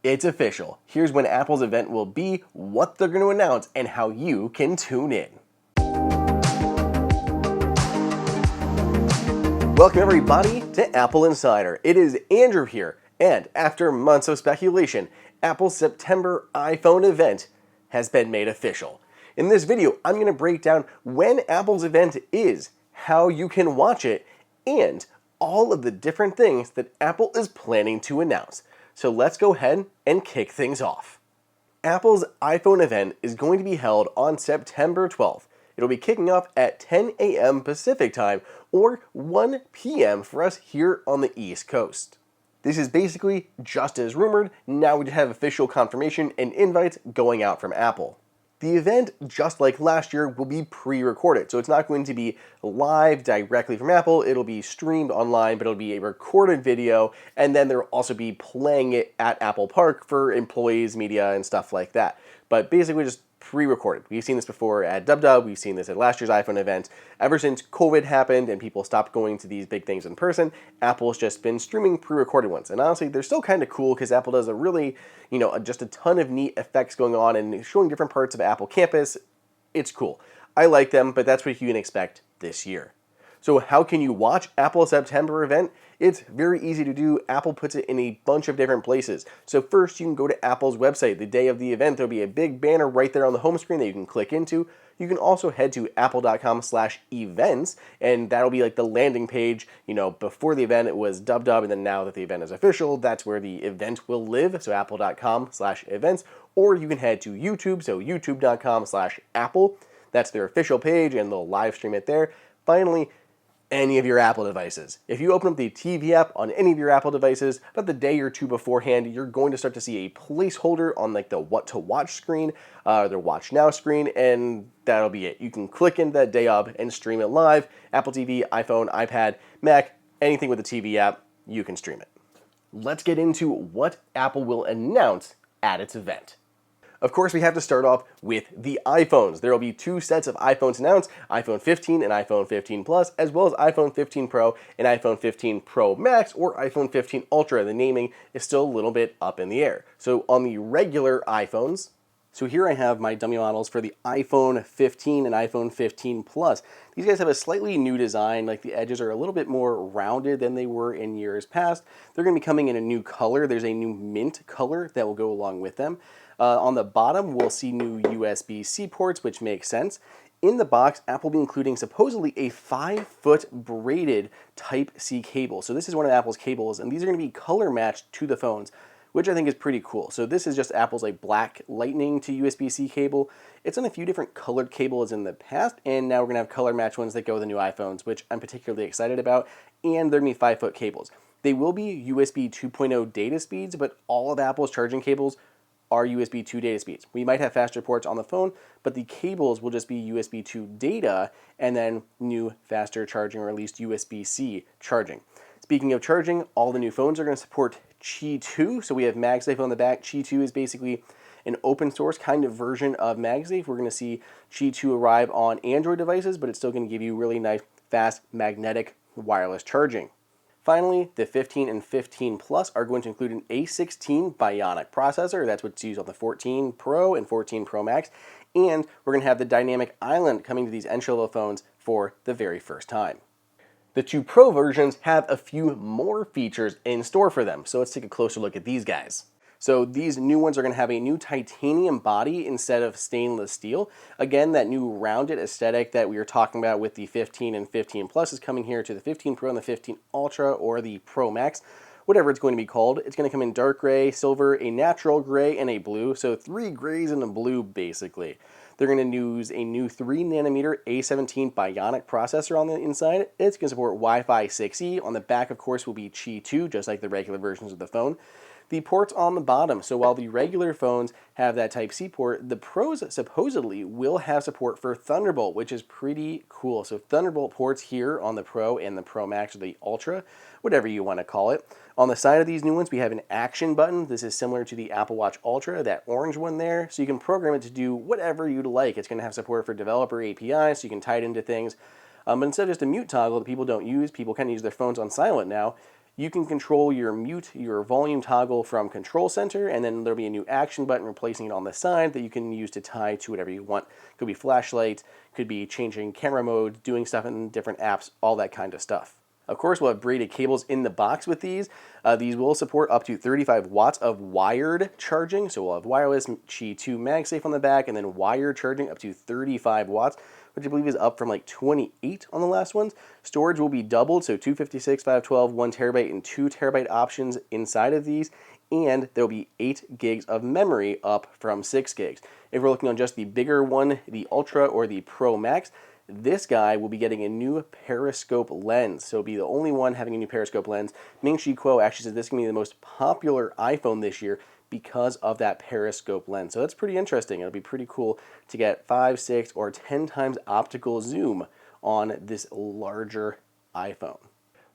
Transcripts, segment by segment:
It's official. Here's when Apple's event will be, what they're going to announce, and how you can tune in. Welcome everybody to Apple Insider. It is Andrew here, and after months of speculation, Apple's September iPhone event has been made official. In this video, I'm going to break down when Apple's event is, how you can watch it, and all of the different things that Apple is planning to announce. So let's go ahead and kick things off. Apple's iPhone event is going to be held on September 12th. It'll be kicking off at 10 a.m. Pacific time or 1 p.m. for us here on the East Coast. This is basically just as rumored. Now we have official confirmation and invites going out from Apple. The event, just like last year, will be pre-recorded, so it's not going to be live directly from Apple. It'll be streamed online, but it'll be a recorded video, and then they'll also be playing it at Apple Park for employees, media, and stuff like that. But basically just pre-recorded. We've seen this before at DubDub, we've seen this at last year's iPhone event. Ever since COVID happened and people stopped going to these big things in person, Apple's just been streaming pre-recorded ones. And honestly, they're still kind of cool because Apple does a really, just a ton of neat effects going on and showing different parts of Apple campus. It's cool. I like them, but that's what you can expect this year. So how can you watch Apple's September event? It's very easy to do. Apple puts it in a bunch of different places. So first, you can go to Apple's website. The day of the event, there'll be a big banner right there on the home screen that you can click into. You can also head to apple.com/events, and that'll be like the landing page. Before the event, it was DubDub, and then now that the event is official, that's where the event will live. So apple.com/events, or you can head to YouTube. So youtube.com/Apple. That's their official page, and they'll live stream it there. Finally, any of your Apple devices. If you open up the TV app on any of your Apple devices, about the day or two beforehand, you're going to start to see a placeholder on like the what to watch screen, their watch now screen, and that'll be it. You can click into that day of and stream it live. Apple TV, iPhone, iPad, Mac, anything with the TV app, you can stream it. Let's get into what Apple will announce at its event. Of course, we have to start off with the iPhones. There will be two sets of iPhones announced, iPhone 15 and iPhone 15 Plus, as well as iPhone 15 Pro and iPhone 15 Pro Max or iPhone 15 Ultra. The naming is still a little bit up in the air. So on the regular iPhones, so here I have my dummy models for the iPhone 15 and iPhone 15 Plus. These guys have a slightly new design, like the edges are a little bit more rounded than they were in years past. They're going to be coming in a new color. There's a new mint color that will go along with them. On the bottom, we'll see new USB-C ports, which makes sense. In the box, Apple will be including supposedly a 5-foot braided Type-C cable. So this is one of Apple's cables, and these are going to be color matched to the phones, which I think is pretty cool. So this is just Apple's black Lightning to USB-C cable. It's on a few different colored cables in the past, and now we're going to have color match ones that go with the new iPhones, which I'm particularly excited about, and they're going to be 5-foot cables. They will be USB 2.0 data speeds, but all of Apple's charging cables are USB 2 data speeds. We might have faster ports on the phone, but the cables will just be USB 2 data and then new faster charging, or at least USB-C charging. Speaking of charging, all the new phones are going to support Qi 2. So we have MagSafe on the back. Qi 2 is basically an open source kind of version of MagSafe. We're going to see Qi 2 arrive on Android devices, but it's still going to give you really nice, fast, magnetic wireless charging. Finally, the 15 and 15 Plus are going to include an A16 Bionic processor. That's what's used on the 14 Pro and 14 Pro Max. And we're going to have the Dynamic Island coming to these entry-level phones for the very first time. The two Pro versions have a few more features in store for them. So let's take a closer look at these guys. So these new ones are going to have a new titanium body instead of stainless steel. Again, that new rounded aesthetic that we were talking about with the 15 and 15 Plus is coming here to the 15 Pro and the 15 Ultra, or the Pro Max, whatever it's going to be called. It's going to come in dark gray, silver, a natural gray, and a blue. So 3 grays and a blue, basically. They're going to use a new 3nm A17 Bionic processor on the inside. It's going to support Wi-Fi 6E. On the back, of course, will be Qi 2, just like the regular versions of the phone. The ports on the bottom, so while the regular phones have that Type-C port, the Pros supposedly will have support for Thunderbolt, which is pretty cool. So Thunderbolt ports here on the Pro and the Pro Max, or the Ultra, whatever you want to call it. On the side of these new ones, we have an action button. This is similar to the Apple Watch Ultra, that orange one there. So you can program it to do whatever you'd like. It's going to have support for developer APIs, so you can tie it into things. But instead of just a mute toggle that people don't use, people kind of use their phones on silent now, You can control your mute, your volume toggle from Control Center, and then there'll be a new action button replacing it on the side that you can use to tie to whatever you want. Could be flashlight, could be changing camera mode, doing stuff in different apps, all that kind of stuff. Of course, we'll have braided cables in the box with these. These will support up to 35 watts of wired charging. So we'll have wireless Qi 2 MagSafe on the back, and then wired charging up to 35 watts, which I believe is up from like 28 on the last ones. Storage will be doubled, so 256, 512, 1 terabyte, and 2 terabyte options inside of these. And there'll be 8 gigs of memory, up from 6 gigs. If we're looking on just the bigger one, the Ultra or the Pro Max, this guy will be getting a new periscope lens. So it'll be the only one having a new periscope lens. Ming-Chi Kuo actually says this is going to be the most popular iPhone this year because of that periscope lens. So that's pretty interesting. It'll be pretty cool to get 5, 6, or 10 times optical zoom on this larger iPhone.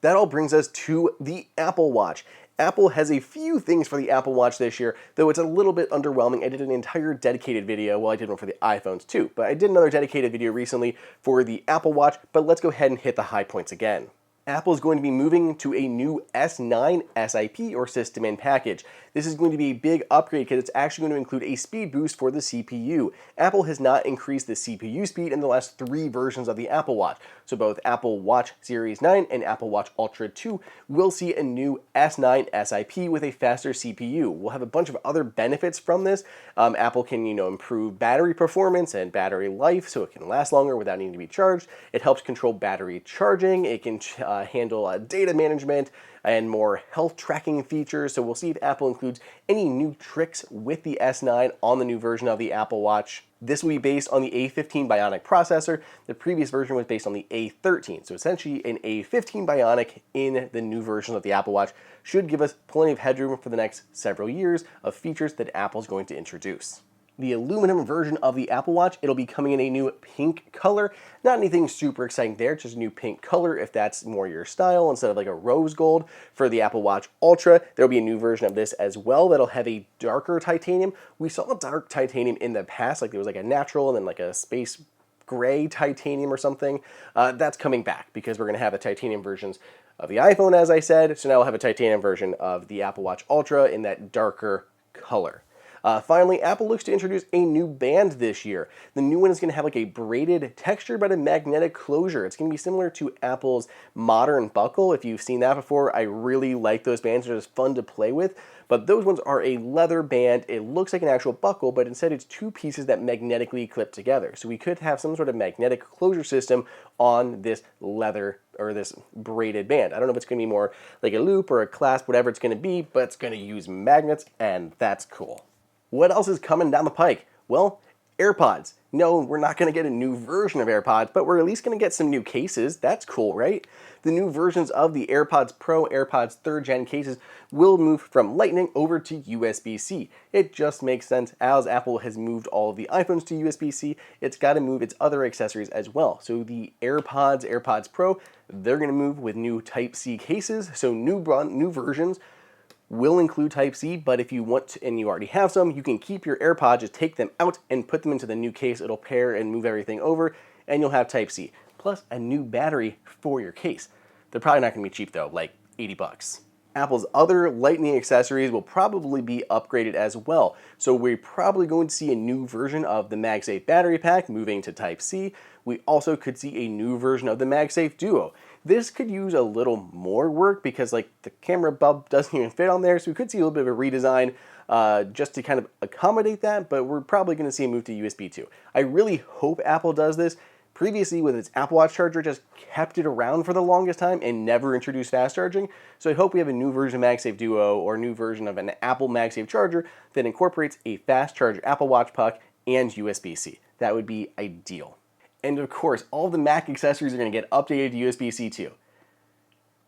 That all brings us to the Apple Watch. Apple has a few things for the Apple Watch this year, though it's a little bit underwhelming. I did an entire dedicated video, well, I did one for the iPhones too, but I did another dedicated video recently for the Apple Watch, but let's go ahead and hit the high points again. Apple is going to be moving to a new S9 SiP, or System in Package. This is going to be a big upgrade because it's actually going to include a speed boost for the CPU. Apple has not increased the CPU speed in the last 3 versions of the Apple Watch. So both Apple Watch Series 9 and Apple Watch Ultra 2 will see a new S9 SiP with a faster CPU. We'll have a bunch of other benefits from this. Apple can, improve battery performance and battery life so it can last longer without needing to be charged. It helps control battery charging. It can handle data management and more health tracking features. So we'll see if Apple includes any new tricks with the S9 on the new version of the Apple Watch. This will be based on the A15 Bionic processor. The previous version was based on the A13. So essentially an A15 Bionic in the new version of the Apple Watch should give us plenty of headroom for the next several years of features that Apple's going to introduce. The aluminum version of the Apple Watch, it'll be coming in a new pink color. Not anything super exciting there, just a new pink color if that's more your style instead of like a rose gold. For the Apple Watch Ultra, there'll be a new version of this as well that'll have a darker titanium. We saw dark titanium in the past, like there was like a natural and then like a space gray titanium or something. That's coming back because we're going to have the titanium versions of the iPhone, as I said. So now we'll have a titanium version of the Apple Watch Ultra in that darker color. Finally, Apple looks to introduce a new band this year. The new one is going to have like a braided texture but a magnetic closure. It's going to be similar to Apple's modern buckle. If you've seen that before, I really like those bands. They're just fun to play with. But those ones are a leather band. It looks like an actual buckle, but instead it's 2 pieces that magnetically clip together. So we could have some sort of magnetic closure system on this leather or this braided band. I don't know if it's going to be more like a loop or a clasp, whatever it's going to be, but it's going to use magnets, and that's cool. What else is coming down the pike? Well, AirPods. No, we're not going to get a new version of AirPods, but we're at least going to get some new cases. That's cool, right? The new versions of the AirPods Pro, AirPods 3rd Gen cases will move from Lightning over to USB-C. It just makes sense. As Apple has moved all of the iPhones to USB-C, it's got to move its other accessories as well. So the AirPods Pro, they're going to move with new Type-C cases, so new versions will include Type-C, but if you want to, and you already have some, you can keep your AirPods, just take them out and put them into the new case. It'll pair and move everything over, and you'll have Type-C, plus a new battery for your case. They're probably not going to be cheap though, like 80 bucks. Apple's other Lightning accessories will probably be upgraded as well. So we're probably going to see a new version of the MagSafe battery pack moving to Type-C. We also could see a new version of the MagSafe Duo. This could use a little more work because like the camera bulb doesn't even fit on there, so we could see a little bit of a redesign just to kind of accommodate that, but we're probably going to see a move to USB 2. I really hope Apple does this. Previously, with its Apple Watch charger, just kept it around for the longest time and never introduced fast charging. So I hope we have a new version of MagSafe Duo or a new version of an Apple MagSafe charger that incorporates a fast charge Apple Watch puck and USB-C. That would be ideal. And of course, all the Mac accessories are going to get updated to USB-C too.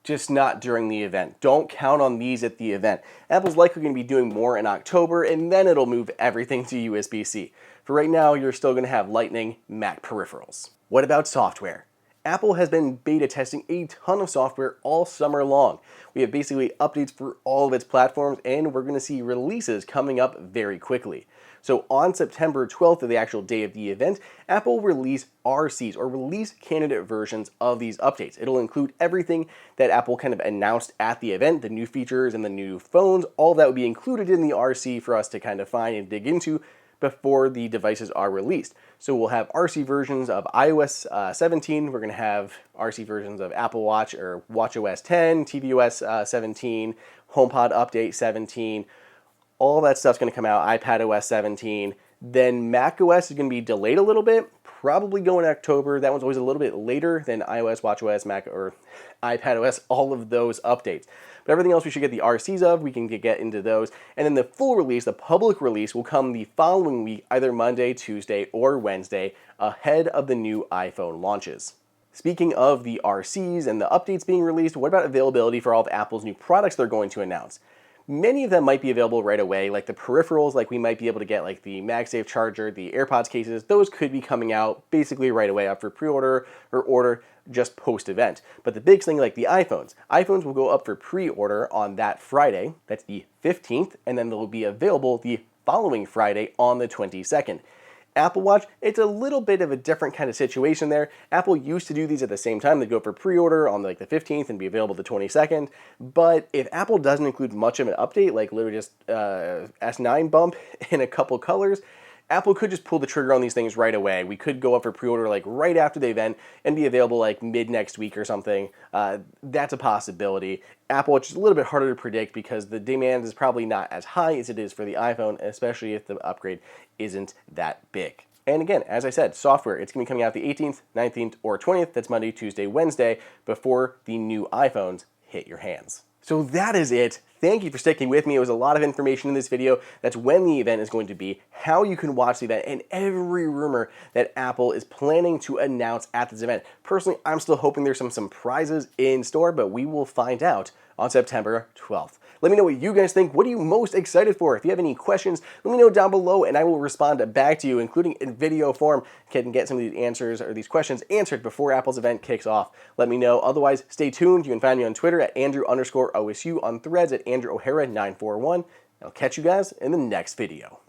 Just not during the event. Don't count on these at the event. Apple's likely going to be doing more in October, and then it'll move everything to USB-C. For right now, you're still going to have Lightning Mac peripherals. What about software? Apple has been beta testing a ton of software all summer long. We have basically updates for all of its platforms, and we're going to see releases coming up very quickly. So on September 12th, the actual day of the event, Apple will release RCs, or release candidate versions of these updates. It'll include everything that Apple kind of announced at the event, the new features and the new phones. All of that will be included in the RC for us to kind of find and dig into before the devices are released. So we'll have RC versions of iOS 17, we're going to have RC versions of Apple Watch or watchOS 10, tvOS 17, HomePod Update 17, all that stuff's going to come out, iPadOS 17. Then macOS is going to be delayed a little bit, probably going in October. That one's always a little bit later than iOS, watchOS, Mac, or iPadOS, all of those updates. But everything else we should get the RCs of, we can get into those. And then the full release, the public release, will come the following week, either Monday, Tuesday, or Wednesday, ahead of the new iPhone launches. Speaking of the RCs and the updates being released, what about availability for all of Apple's new products they're going to announce? Many of them might be available right away, like the peripherals, like we might be able to get like the MagSafe charger, the AirPods cases, those could be coming out basically right away up for pre-order or order just post-event. But the big thing like the iPhones will go up for pre-order on that Friday, that's the 15th, and then they'll be available the following Friday on the 22nd. Apple Watch, it's a little bit of a different kind of situation there. Apple used to do these at the same time. They'd go for pre-order on like the 15th and be available the 22nd. But if Apple doesn't include much of an update, like literally just S9 bump in a couple colors, Apple could just pull the trigger on these things right away. We could go up for pre-order like right after the event and be available like mid next week or something. That's a possibility. Apple, it's just a little bit harder to predict because the demand is probably not as high as it is for the iPhone, especially if the upgrade isn't that big. And again, as I said, software, it's going to be coming out the 18th, 19th, or 20th. That's Monday, Tuesday, Wednesday, before the new iPhones hit your hands. So that is it. Thank you for sticking with me. It was a lot of information in this video. That's when the event is going to be, how you can watch the event, and every rumor that Apple is planning to announce at this event. Personally, I'm still hoping there's some surprises in store, but we will find out on September 12th. Let me know what you guys think. What are you most excited for? If you have any questions, let me know down below and I will respond back to you, including in video form. Can get some of these answers or these questions answered before Apple's event kicks off. Let me know. Otherwise, stay tuned. You can find me on Twitter at Andrew_OSU, on Threads at Andrew O'Hara 941. I'll catch you guys in the next video.